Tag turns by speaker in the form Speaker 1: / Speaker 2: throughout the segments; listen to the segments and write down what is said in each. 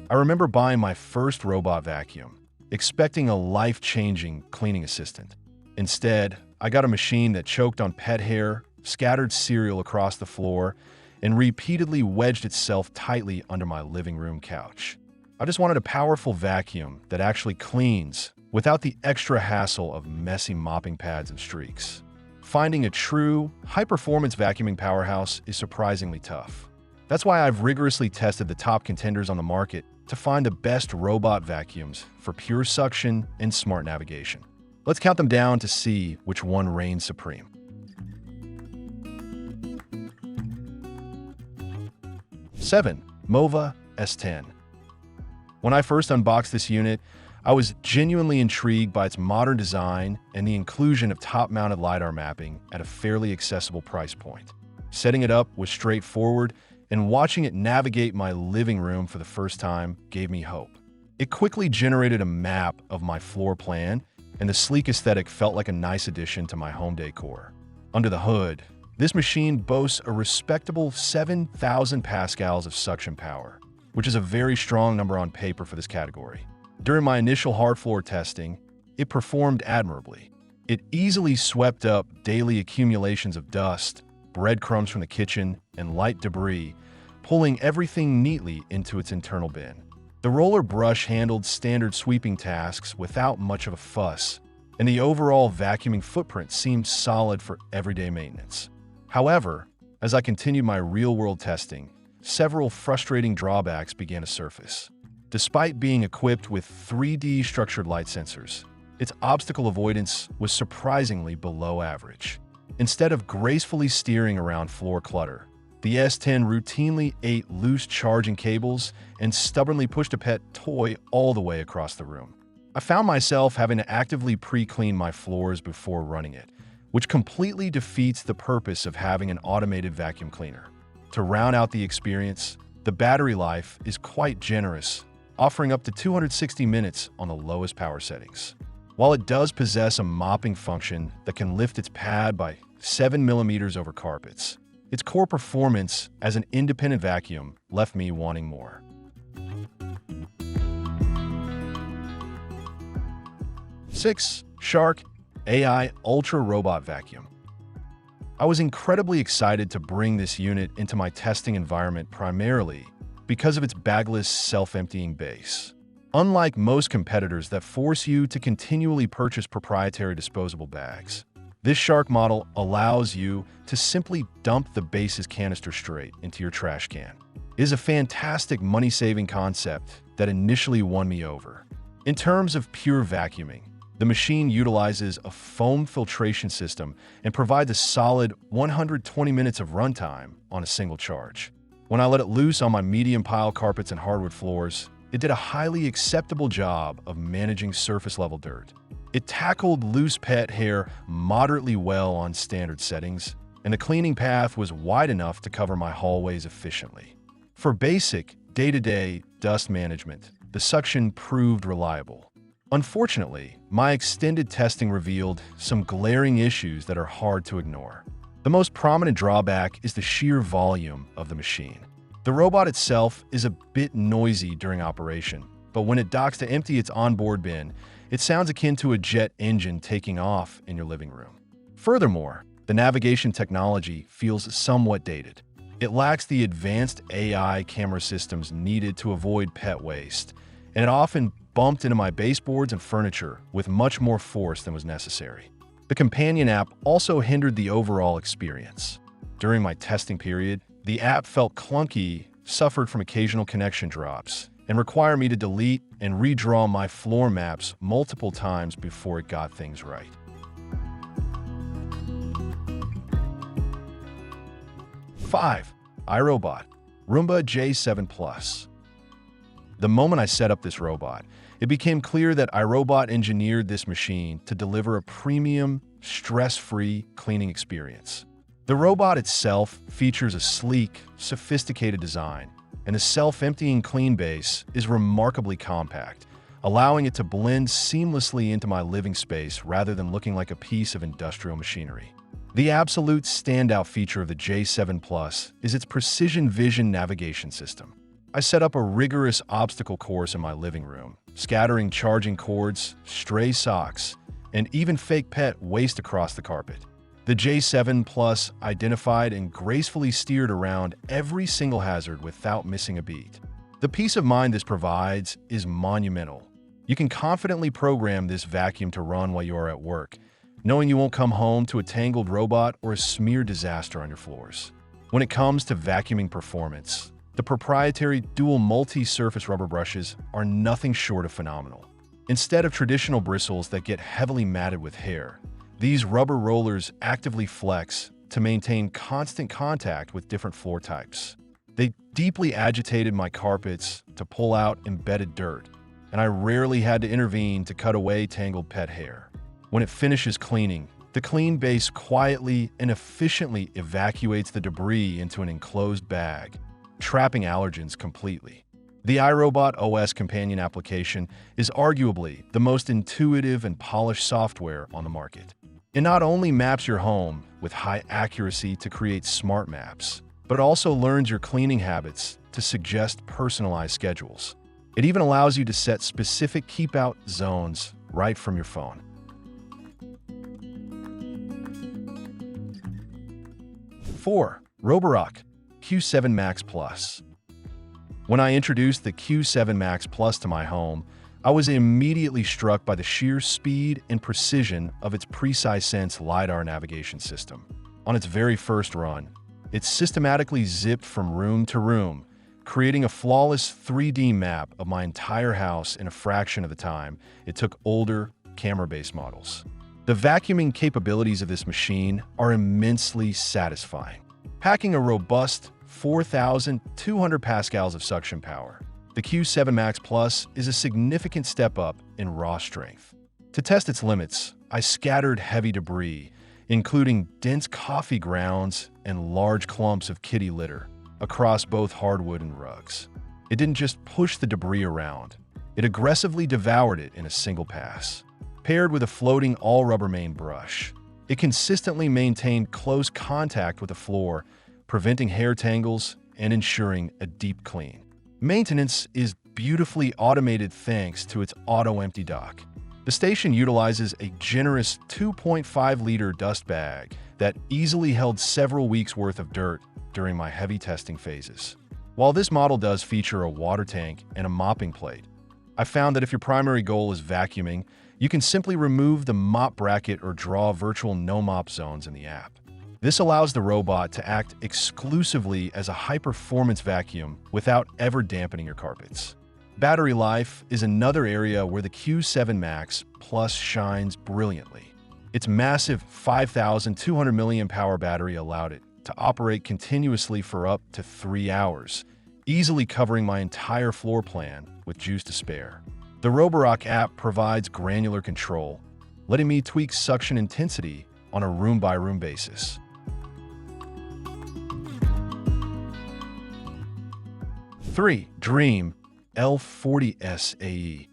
Speaker 1: I remember buying my first robot vacuum, expecting a life-changing cleaning assistant. Instead, I got a machine that choked on pet hair, scattered cereal across the floor, and repeatedly wedged itself tightly under my living room couch. I just wanted a powerful vacuum that actually cleans without the extra hassle of messy mopping pads and streaks. Finding a true, high-performance vacuuming powerhouse is surprisingly tough. That's why I've rigorously tested the top contenders on the market to find the best robot vacuums for pure suction and smart navigation. Let's count them down to see which one reigns supreme. 7. MOVA S10. When I first unboxed this unit, I was genuinely intrigued by its modern design and the inclusion of top-mounted LiDAR mapping at a fairly accessible price point. Setting it up was straightforward, and watching it navigate my living room for the first time gave me hope. It quickly generated a map of my floor plan, and the sleek aesthetic felt like a nice addition to my home decor. Under the hood, this machine boasts a respectable 7,000 pascals of suction power, which is a very strong number on paper for this category. During my initial hard floor testing, it performed admirably. It easily swept up daily accumulations of dust, breadcrumbs from the kitchen, and light debris, pulling everything neatly into its internal bin. The roller brush handled standard sweeping tasks without much of a fuss, and the overall vacuuming footprint seemed solid for everyday maintenance. However, as I continued my real-world testing, several frustrating drawbacks began to surface. Despite being equipped with 3D structured light sensors, its obstacle avoidance was surprisingly below average. Instead of gracefully steering around floor clutter, the S10 routinely ate loose charging cables and stubbornly pushed a pet toy all the way across the room. I found myself having to actively pre-clean my floors before running it, which completely defeats the purpose of having an automated vacuum cleaner. To round out the experience, the battery life is quite generous, offering up to 260 minutes on the lowest power settings. While it does possess a mopping function that can lift its pad by 7 millimeters over carpets, its core performance as an independent vacuum left me wanting more. 6. Shark AI Ultra Robot Vacuum. I was incredibly excited to bring this unit into my testing environment primarily because of its bagless self-emptying base. Unlike most competitors that force you to continually purchase proprietary disposable bags, this Shark model allows you to simply dump the base's canister straight into your trash can. It is a fantastic money-saving concept that initially won me over. In terms of pure vacuuming, the machine utilizes a foam filtration system and provides a solid 120 minutes of runtime on a single charge. When I let it loose on my medium pile carpets and hardwood floors, it did a highly acceptable job of managing surface-level dirt. It tackled loose pet hair moderately well on standard settings, and the cleaning path was wide enough to cover my hallways efficiently. For basic, day-to-day dust management, the suction proved reliable. Unfortunately, my extended testing revealed some glaring issues that are hard to ignore. The most prominent drawback is the sheer volume of the machine. The robot itself is a bit noisy during operation, but when it docks to empty its onboard bin, it sounds akin to a jet engine taking off in your living room. Furthermore, the navigation technology feels somewhat dated. It lacks the advanced AI camera systems needed to avoid pet waste, and it often bumped into my baseboards and furniture with much more force than was necessary. The companion app also hindered the overall experience. During my testing period, the app felt clunky, suffered from occasional connection drops, and required me to delete and redraw my floor maps multiple times before it got things right. 5. iRobot Roomba J7 Plus. The moment I set up this robot, it became clear that iRobot engineered this machine to deliver a premium, stress-free cleaning experience. The robot itself features a sleek, sophisticated design, and the self-emptying clean base is remarkably compact, allowing it to blend seamlessly into my living space rather than looking like a piece of industrial machinery. The absolute standout feature of the J7 Plus is its precision vision navigation system. I set up a rigorous obstacle course in my living room, scattering charging cords, stray socks, and even fake pet waste across the carpet. The J7 Plus identified and gracefully steered around every single hazard without missing a beat. The peace of mind this provides is monumental. You can confidently program this vacuum to run while you are at work, knowing you won't come home to a tangled robot or a smear disaster on your floors. When it comes to vacuuming performance, the proprietary dual multi-surface rubber brushes are nothing short of phenomenal. Instead of traditional bristles that get heavily matted with hair, these rubber rollers actively flex to maintain constant contact with different floor types. They deeply agitated my carpets to pull out embedded dirt, and I rarely had to intervene to cut away tangled pet hair. When it finishes cleaning, the clean base quietly and efficiently evacuates the debris into an enclosed bag, trapping allergens completely. The iRobot OS companion application is arguably the most intuitive and polished software on the market. It not only maps your home with high accuracy to create smart maps, but it also learns your cleaning habits to suggest personalized schedules. It even allows you to set specific keep-out zones right from your phone. 4. Roborock Q7 Max Plus. When I introduced the Q7 Max Plus to my home, I was immediately struck by the sheer speed and precision of its Precise Sense LiDAR navigation system. On its very first run, it systematically zipped from room to room, creating a flawless 3D map of my entire house in a fraction of the time it took older, camera-based models. The vacuuming capabilities of this machine are immensely satisfying. Packing a robust 4,200 pascals of suction power, the Q7 Max Plus is a significant step up in raw strength. To test its limits, I scattered heavy debris, including dense coffee grounds and large clumps of kitty litter, across both hardwood and rugs. It didn't just push the debris around, it aggressively devoured it in a single pass. Paired with a floating all-rubber main brush, it consistently maintained close contact with the floor, preventing hair tangles and ensuring a deep clean. Maintenance is beautifully automated thanks to its auto-empty dock. The station utilizes a generous 2.5-liter dust bag that easily held several weeks' worth of dirt during my heavy testing phases. While this model does feature a water tank and a mopping plate, I found that if your primary goal is vacuuming, you can simply remove the mop bracket or draw virtual no-mop zones in the app. This allows the robot to act exclusively as a high-performance vacuum without ever dampening your carpets. Battery life is another area where the Q7 Max Plus shines brilliantly. Its massive 5,200 mAh battery allowed it to operate continuously for up to 3 hours, easily covering my entire floor plan with juice to spare. The Roborock app provides granular control, letting me tweak suction intensity on a room-by-room basis. 3. Dreame L40S AE.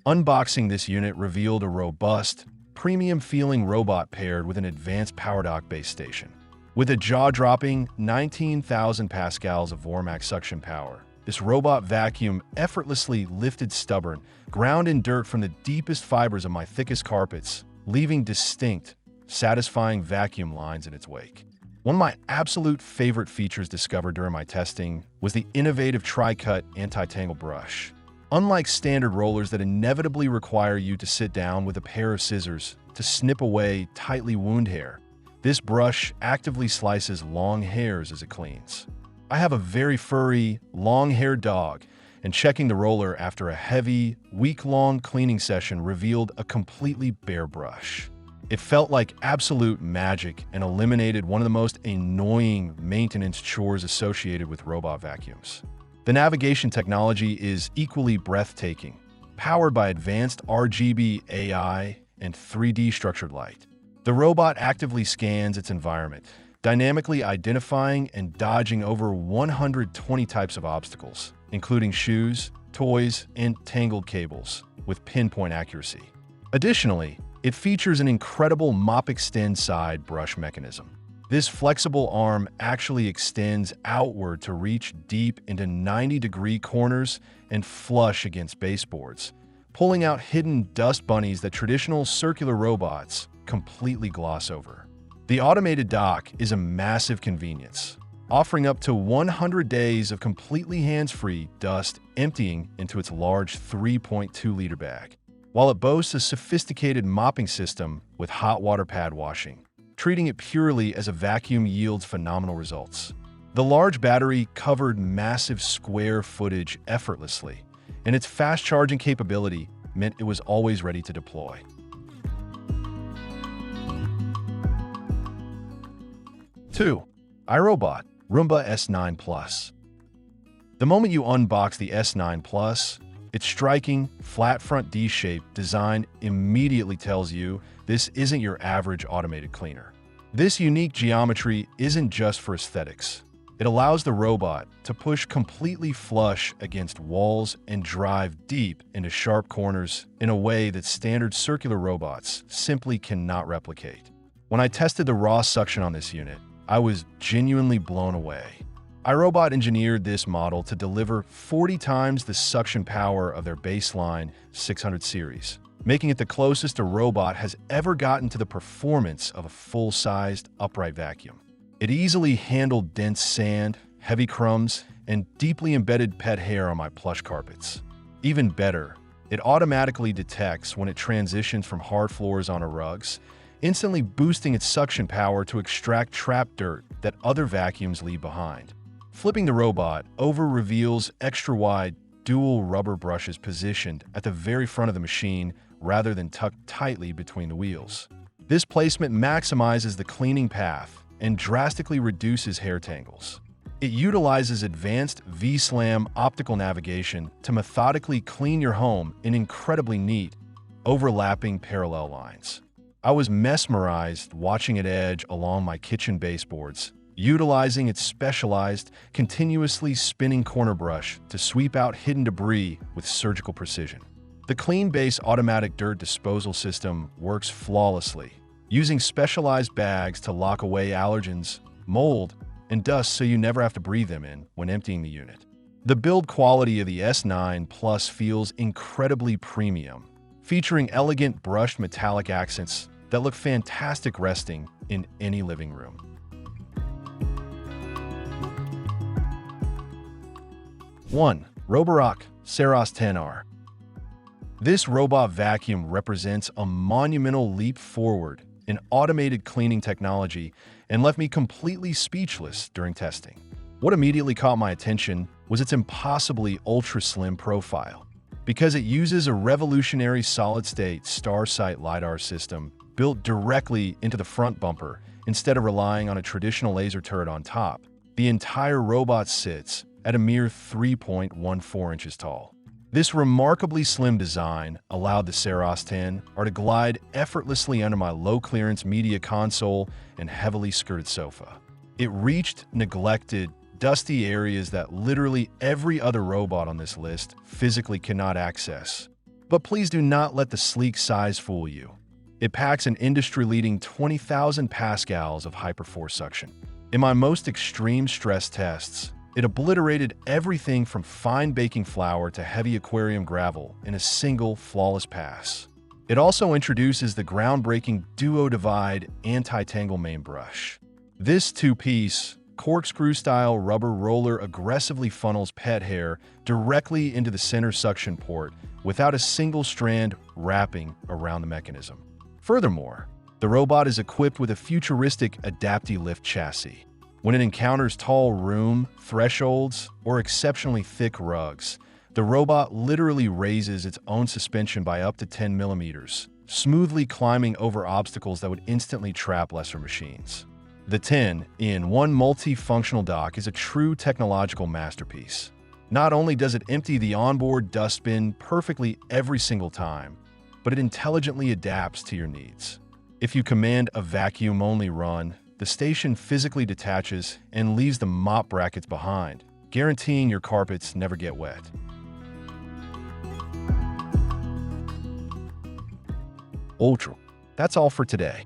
Speaker 1: Unboxing this unit revealed a robust, premium-feeling robot paired with an advanced power dock-based station. With a jaw-dropping 19,000 pascals of Vormax suction power, this robot vacuum effortlessly lifted stubborn, ground-in dirt from the deepest fibers of my thickest carpets, leaving distinct, satisfying vacuum lines in its wake. One of my absolute favorite features discovered during my testing was the innovative Tri-Cut anti-tangle brush. Unlike standard rollers that inevitably require you to sit down with a pair of scissors to snip away tightly wound hair, this brush actively slices long hairs as it cleans. I have a very furry, long-haired dog, and checking the roller after a heavy, week-long cleaning session revealed a completely bare brush. It felt like absolute magic and eliminated one of the most annoying maintenance chores associated with robot vacuums. The navigation technology is equally breathtaking, powered by advanced RGB AI and 3D structured light. The robot actively scans its environment, dynamically identifying and dodging over 120 types of obstacles, including shoes, toys, and tangled cables, with pinpoint accuracy. Additionally, it features an incredible mop extend side brush mechanism. This flexible arm actually extends outward to reach deep into 90-degree corners and flush against baseboards, pulling out hidden dust bunnies that traditional circular robots completely gloss over. The automated dock is a massive convenience, offering up to 100 days of completely hands-free dust emptying into its large 3.2-liter bag, while it boasts a sophisticated mopping system with hot water pad washing. Treating it purely as a vacuum yields phenomenal results. The large battery covered massive square footage effortlessly, and its fast charging capability meant it was always ready to deploy. 2. iRobot Roomba S9 Plus. The moment you unbox the S9 Plus, its striking, flat-front D-shaped design immediately tells you this isn't your average automated cleaner. This unique geometry isn't just for aesthetics. It allows the robot to push completely flush against walls and drive deep into sharp corners in a way that standard circular robots simply cannot replicate. When I tested the raw suction on this unit, I was genuinely blown away. iRobot engineered this model to deliver 40 times the suction power of their baseline 600 series, making it the closest a robot has ever gotten to the performance of a full-sized upright vacuum. It easily handled dense sand, heavy crumbs, and deeply embedded pet hair on my plush carpets. Even better, it automatically detects when it transitions from hard floors onto rugs, instantly boosting its suction power to extract trapped dirt that other vacuums leave behind. Flipping the robot over reveals extra-wide dual rubber brushes positioned at the very front of the machine rather than tucked tightly between the wheels. This placement maximizes the cleaning path and drastically reduces hair tangles. It utilizes advanced V-SLAM optical navigation to methodically clean your home in incredibly neat, overlapping parallel lines. I was mesmerized watching it edge along my kitchen baseboards, utilizing its specialized, continuously spinning corner brush to sweep out hidden debris with surgical precision. The Clean Base automatic dirt disposal system works flawlessly, using specialized bags to lock away allergens, mold, and dust so you never have to breathe them in when emptying the unit. The build quality of the S9 Plus feels incredibly premium, featuring elegant brushed metallic accents that look fantastic resting in any living room. 1. Roborock Saros 10R. This robot vacuum represents a monumental leap forward in automated cleaning technology and left me completely speechless during testing. What immediately caught my attention was its impossibly ultra-slim profile. Because it uses a revolutionary solid-state star-sight LiDAR system built directly into the front bumper instead of relying on a traditional laser turret on top, the entire robot sits at a mere 3.14 inches tall. This remarkably slim design allowed the Saros 10R to glide effortlessly under my low-clearance media console and heavily skirted sofa. It reached neglected, dusty areas that literally every other robot on this list physically cannot access. But please do not let the sleek size fool you. It packs an industry-leading 20,000 pascals of hyperforce suction. In my most extreme stress tests, it obliterated everything from fine baking flour to heavy aquarium gravel in a single flawless pass. It also introduces the groundbreaking Duo Divide anti-tangle main brush. This two-piece, corkscrew-style rubber roller aggressively funnels pet hair directly into the center suction port without a single strand wrapping around the mechanism. Furthermore, the robot is equipped with a futuristic Adapti-Lift chassis. When it encounters tall room, thresholds, or exceptionally thick rugs, the robot literally raises its own suspension by up to 10 millimeters, smoothly climbing over obstacles that would instantly trap lesser machines. The 10-in-1 multi-functional dock is a true technological masterpiece. Not only does it empty the onboard dustbin perfectly every single time, but it intelligently adapts to your needs. If you command a vacuum-only run, the station physically detaches and leaves the mop brackets behind, guaranteeing your carpets never get wet. Ultra. That's all for today.